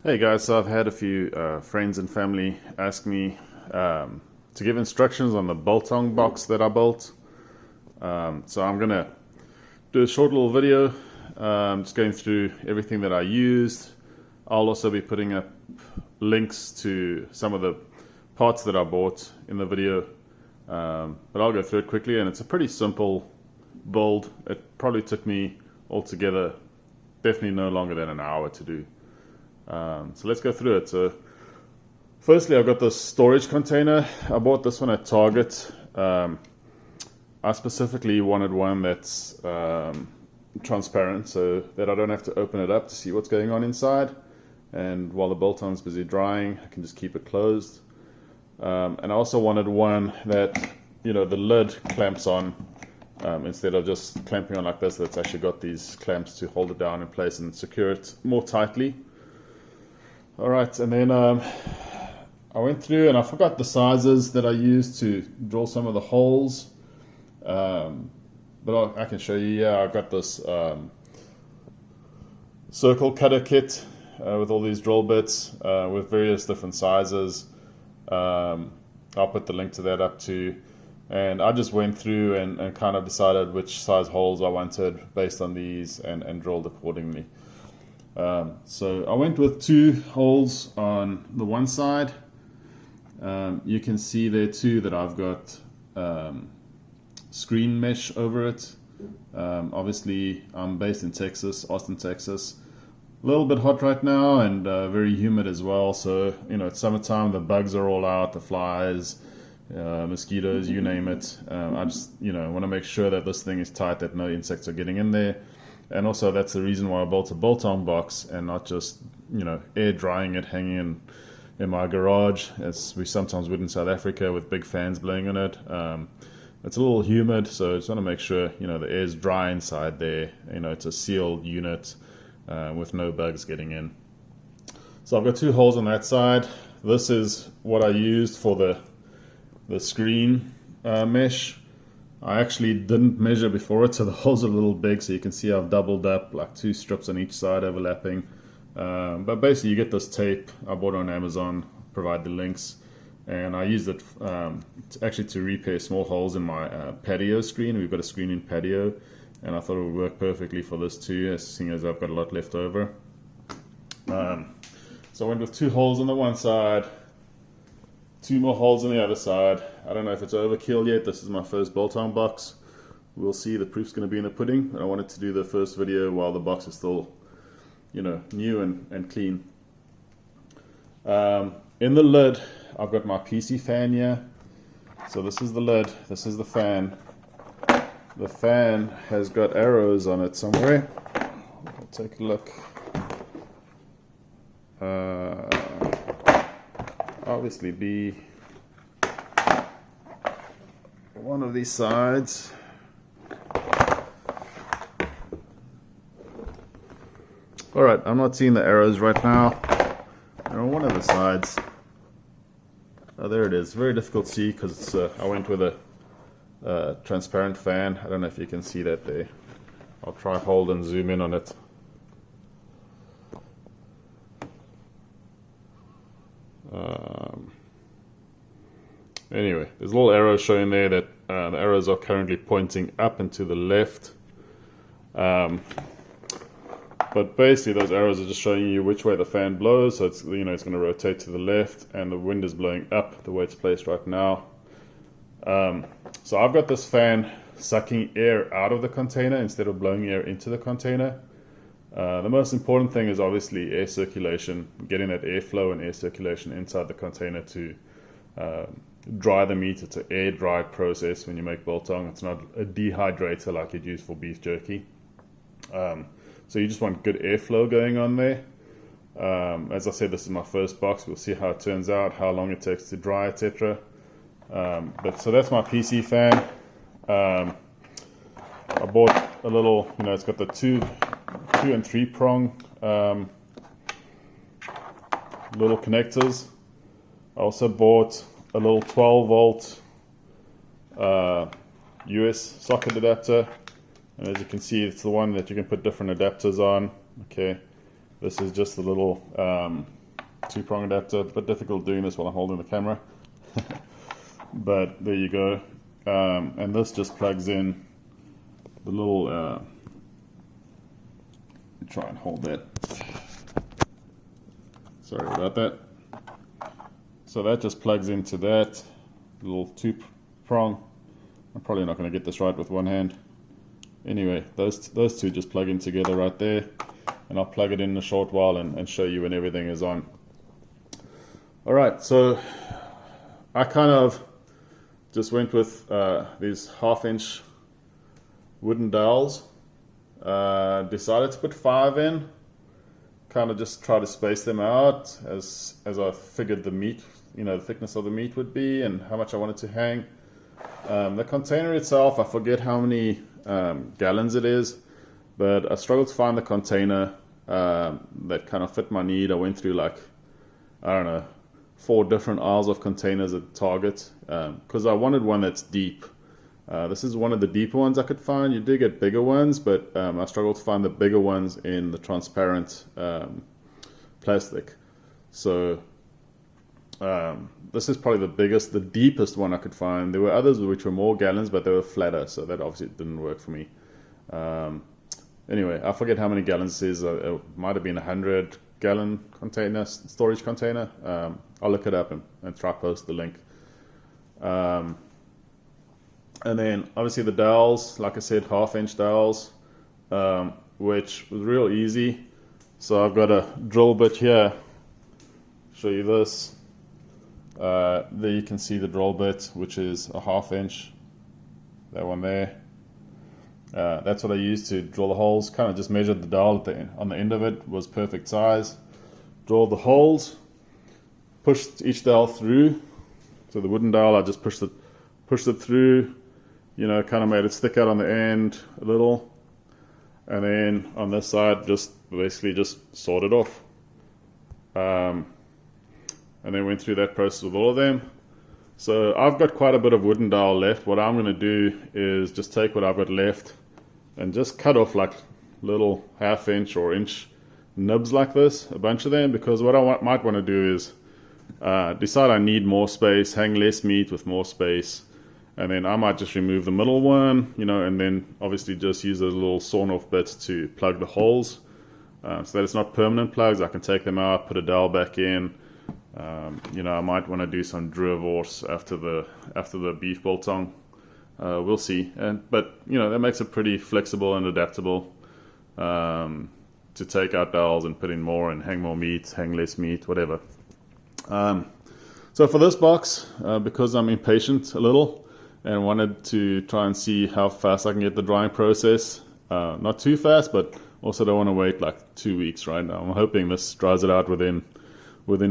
Hey guys, so I've had a few friends and family ask me to give instructions on the Biltong box that I built. So I'm gonna do a short little video, just going through everything that I used. I'll also be putting up links to some of the parts that I bought in the video, but I'll go through it quickly. And it's a pretty simple build. It probably took me altogether definitely no longer than an hour to do. So let's go through it. So firstly, I've got this storage container. I bought this one at Target. I specifically wanted one that's transparent so that I don't have to open it up to see what's going on inside. And while the biltong's busy drying, I can just keep it closed. And I also wanted one that, the lid clamps on instead of just clamping on like this. That's actually got these clamps to hold it down in place and secure it more tightly. Alright, and then I went through and I forgot the sizes that I used to drill some of the holes, but I can show you. Yeah, I've got this circle cutter kit with all these drill bits with various different sizes. I'll put the link to that up too. And I just went through and kind of decided which size holes I wanted based on these and drilled accordingly. So I went with 2 holes on the one side. You can see there too that I've got screen mesh over it. Obviously I'm based in Texas, Austin, Texas. A little bit hot right now and very humid as well. So, it's summertime, the bugs are all out, the flies, mosquitoes, you name it. I just, want to make sure that this thing is tight, that no insects are getting in there. And also that's the reason why I built a Biltong box and not just, air drying it hanging in my garage, as we sometimes would in South Africa with big fans blowing on it. It's a little humid, so I just want to make sure, the air's dry inside there. It's a sealed unit with no bugs getting in. So I've got 2 holes on that side. This is what I used for the screen mesh. I actually didn't measure before it, so the holes are a little big, so you can see I've doubled up, like 2 strips on each side overlapping. But basically you get this tape, I bought it on Amazon, provide the links, and I used it to repair small holes in my patio screen. We've got a screen in patio, and I thought it would work perfectly for this too, seeing as I've got a lot left over. So I went with 2 holes on the one side, 2 more holes on the other side. I don't know if it's overkill yet. This is my first Biltong box. We'll see. The proof's going to be in the pudding. But I wanted to do the first video while the box is still, new and clean. In the lid, I've got my PC fan here. So this is the lid. This is the fan. The fan has got arrows on it somewhere. I'll take a look. Obviously be one of these sides. Alright, I'm not seeing the arrows right now. They're on one of the sides. Oh, there it is. Very difficult to see because I went with a transparent fan. I don't know if you can see that there. I'll try hold and zoom in on it. Anyway, there's a little arrow showing there that the arrows are currently pointing up and to the left. But basically those arrows are just showing you which way the fan blows. So it's, it's going to rotate to the left, and the wind is blowing up the way it's placed right now. So I've got this fan sucking air out of the container instead of blowing air into the container. The most important thing is obviously air circulation, getting that airflow and air circulation inside the container to dry the meat. It's an air dry process when you make biltong. It's not a dehydrator like you'd use for beef jerky. So you just want good airflow going on there. As I said, this is my first box. We'll see how it turns out, how long it takes to dry, etc. But so that's my PC fan. I bought a little, it's got the 2 and 3 prong little connectors. I also bought a little 12 volt US socket adapter, and as you can see, it's the one that you can put different adapters on. Okay, This is just a little 2-prong adapter. It's a bit difficult doing this while I'm holding the camera. But there you go. And this just plugs in the little, try and hold that. Sorry about that. So that just plugs into that little 2-prong. I'm probably not going to get this right with one hand. Anyway, those two just plug in together right there. And I'll plug it in a short while and show you when everything is on. Alright, so I kind of just went with these 1/2-inch wooden dowels. Decided to put 5 in. Kind of just try to space them out as I figured the meat, the thickness of the meat would be and how much I wanted to hang. The container itself, I forget how many gallons it is, but I struggled to find the container that kind of fit my need. I went through like, I don't know, 4 different aisles of containers at Target because I wanted one that's deep. This is one of the deeper ones I could find. You do get bigger ones, but I struggled to find the bigger ones in the transparent plastic. So this is probably the deepest one I could find. There were others which were more gallons, but they were flatter, so that obviously didn't work for me. Anyway, I forget how many gallons it is. It might have been 100-gallon container, storage container. I'll look it up and try to post the link. And then obviously the dowels, like I said, 1/2-inch dowels, which was real easy. So I've got a drill bit here. Show you this. There you can see the drill bit, which is a 1/2-inch. That one there. That's what I used to drill the holes. Kind of just measured the dowel on the end of it, was perfect size. Drilled the holes, pushed each dowel through. So the wooden dowel, I just pushed it through. Kind of made it stick out on the end a little, and then on this side, basically just sawed it off. And then went through that process with all of them. So I've got quite a bit of wooden dowel left. What I'm going to do is just take what I've got left and just cut off like little 1/2-inch or inch nibs like this, a bunch of them, because what I might want to do is decide I need more space, hang less meat with more space, and then I might just remove the middle one, and then obviously just use those little sawn off bits to plug the holes, so that it's not permanent plugs. I can take them out, put a dowel back in. I might want to do some divorce after the beef biltong. We'll see. But that makes it pretty flexible and adaptable to take out dowels and put in more and hang more meat, hang less meat, whatever. So for this box, because I'm impatient a little and wanted to try and see how fast I can get the drying process, not too fast, but also don't want to wait like 2 weeks right now. I'm hoping this dries it out within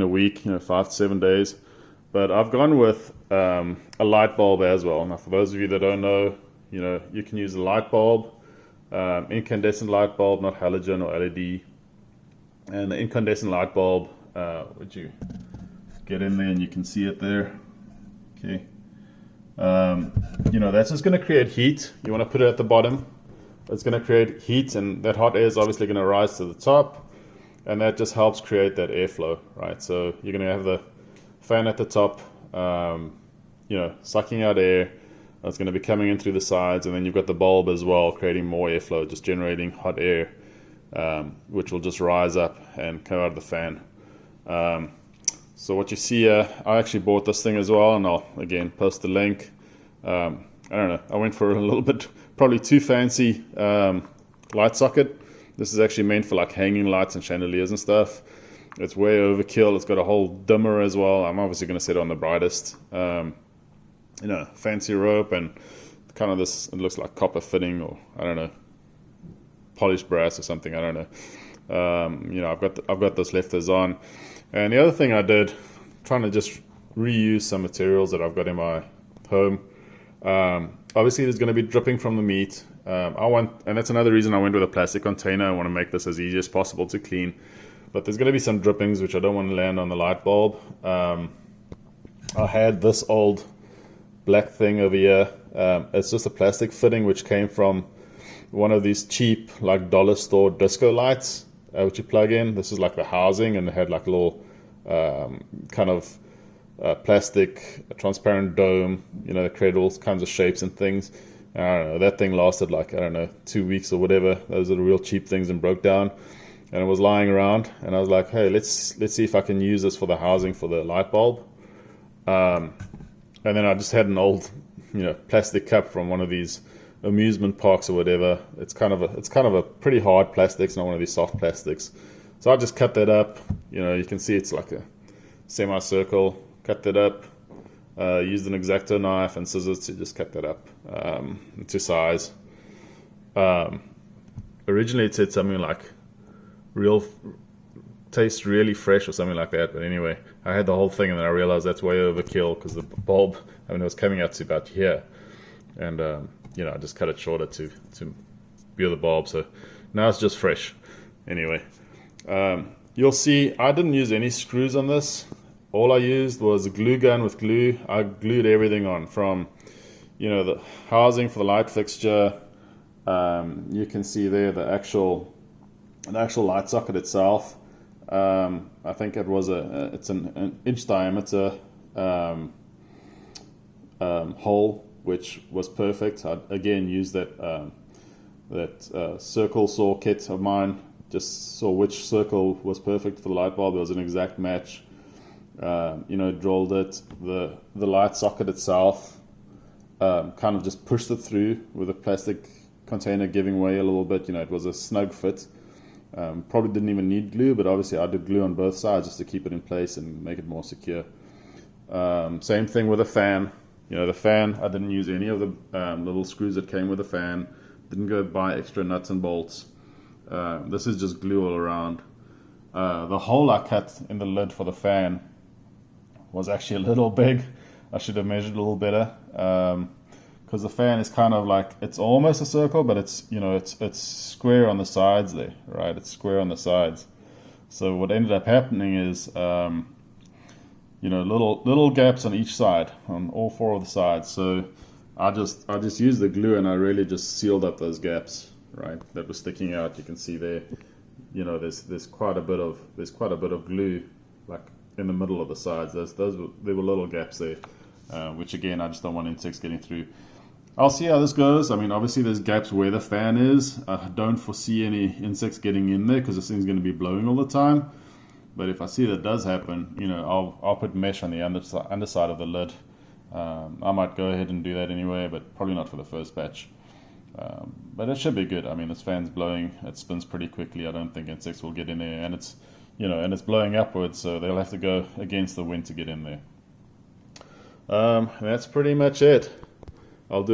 a week, 5 to 7 days. But I've gone with a light bulb as well. Now, for those of you that don't know, you can use a light bulb, incandescent light bulb, not halogen or LED. And the incandescent light bulb, would you get in there and you can see it there? Okay. That's just going to create heat. You want to put it at the bottom. It's going to create heat, and that hot air is obviously going to rise to the top. And that just helps create that airflow, right? So you're going to have the fan at the top, sucking out air. That's going to be coming in through the sides, and then you've got the bulb as well, creating more airflow, just generating hot air, which will just rise up and come out of the fan. So what you see here, I actually bought this thing as well, and I'll again post the link. I don't know, I went for a little bit, probably too fancy light socket. This is actually meant for like hanging lights and chandeliers and stuff. It's way overkill. It's got a whole dimmer as well. I'm obviously going to set it on the brightest. Fancy rope and kind of this, it looks like copper fitting, or I don't know, polished brass or something. I don't know. I've got those left as on. And the other thing I did, trying to just reuse some materials that I've got in my home. Obviously, there's going to be dripping from the meat. And that's another reason I went with a plastic container. I want to make this as easy as possible to clean. But there's going to be some drippings which I don't want to land on the light bulb. I had this old black thing over here. It's just a plastic fitting which came from one of these cheap like dollar store disco lights. which you plug in. This is like the housing, and it had like a little kind of plastic transparent dome, that created all kinds of shapes and things. I don't know, that thing lasted like, I don't know, 2 weeks or whatever. Those are the real cheap things, and broke down. And it was lying around, and I was like, hey, let's see if I can use this for the housing for the light bulb. And then I just had an old, plastic cup from one of these amusement parks or whatever. It's kind of a pretty hard plastic. It's not one of these soft plastics. So I just cut that up. You can see it's like a semicircle. Cut that up. Used an X-Acto knife and scissors to just cut that up to size. Originally it said something like tastes really fresh or something like that, but anyway, I had the whole thing, and then I realized that's way overkill, because the bulb, it was coming out to about here, and I just cut it shorter to view the bulb. So now it's just fresh. Anyway, you'll see I didn't use any screws on this. All I used was a glue gun with glue. I glued everything on, from the housing for the light fixture. You can see there the actual light socket itself. I think it was it's an inch diameter hole, which was perfect. I again used that circle saw kit of mine. Just saw which circle was perfect for the light bulb. It was an exact match. Drilled it. The light socket itself, kind of just pushed it through with a plastic container giving way a little bit. It was a snug fit. Probably didn't even need glue, but obviously I did glue on both sides just to keep it in place and make it more secure. Same thing with the fan. The fan, I didn't use any of the little screws that came with the fan. Didn't go buy extra nuts and bolts. This is just glue all around. The hole I cut in the lid for the fan was actually a little big. I should have measured a little better. Because the fan is kind of like, it's almost a circle, but it's it's square on the sides there, right? It's square on the sides. So what ended up happening is little gaps on each side, on all four of the sides. So I just used the glue, and I really just sealed up those gaps, right, that were sticking out. You can see there, there's quite a bit of glue like in the middle of the sides. There were little gaps there, which again, I just don't want insects getting through. I'll see how this goes. Obviously there's gaps where the fan is. I don't foresee any insects getting in there, because this thing's going to be blowing all the time. But if I see that does happen, I'll put mesh on the underside of the lid. I might go ahead and do that anyway, but probably not for the first batch. But it should be good. This fan's blowing. It spins pretty quickly. I don't think insects will get in there, and it's it's blowing upwards, so they'll have to go against the wind to get in there. That's pretty much it. I'll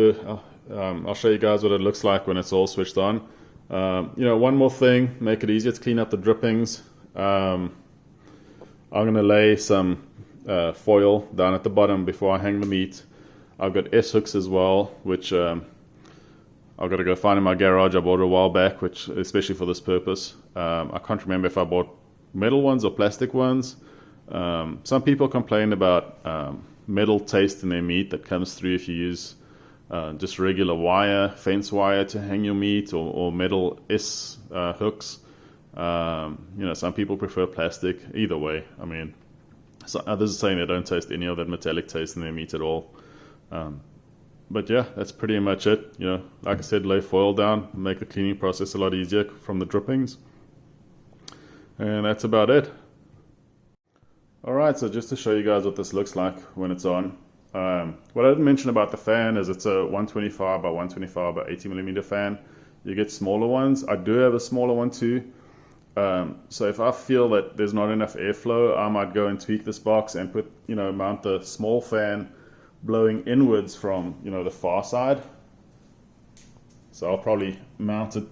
show you guys what it looks like when it's all switched on. One more thing, make it easier to clean up the drippings. I'm going to lay some foil down at the bottom before I hang the meat. I've got S-hooks as well, which I've got to go find in my garage. I bought a while back, which especially for this purpose. I can't remember if I bought metal ones or plastic ones. Some people complain about metal taste in their meat that comes through if you use just regular wire, fence wire to hang your meat, or metal S hooks. Some people prefer plastic. Either way, so others are saying they don't taste any of that metallic taste in their meat at all. But yeah, that's pretty much it. Like I said, lay foil down, make the cleaning process a lot easier from the drippings. And that's about it. Alright, so just to show you guys what this looks like when it's on. What I didn't mention about the fan is it's a 125 by 125 by 80 millimeter fan. You get smaller ones. I do have a smaller one too. So if I feel that there's not enough airflow, I might go and tweak this box and mount the small fan blowing inwards from the far side. So I'll probably mount it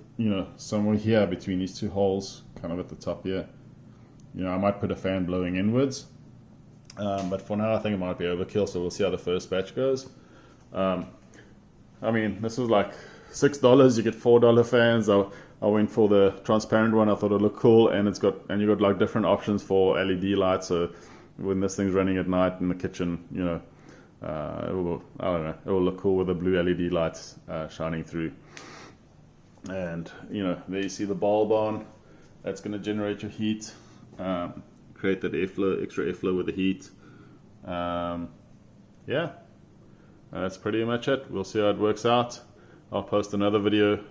somewhere here between these two holes, kind of at the top here. I might put a fan blowing inwards, but for now I think it might be overkill, so we'll see how the first batch goes. This was like $6. You get $4 fans. I went for the transparent one. I thought it looked cool, and you got like different options for LED lights. So when this thing's running at night in the kitchen, it will look cool with the blue LED lights shining through. And there you see the bulb on. That's going to generate your heat, create that airflow, extra airflow with the heat. Yeah, that's pretty much it. We'll see how it works out. I'll post another video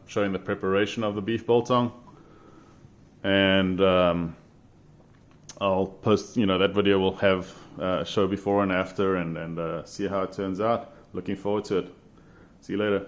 showing the preparation of the beef biltong, and I'll post, that video will have show before and after, and see how it turns out. Looking forward to it. See you later.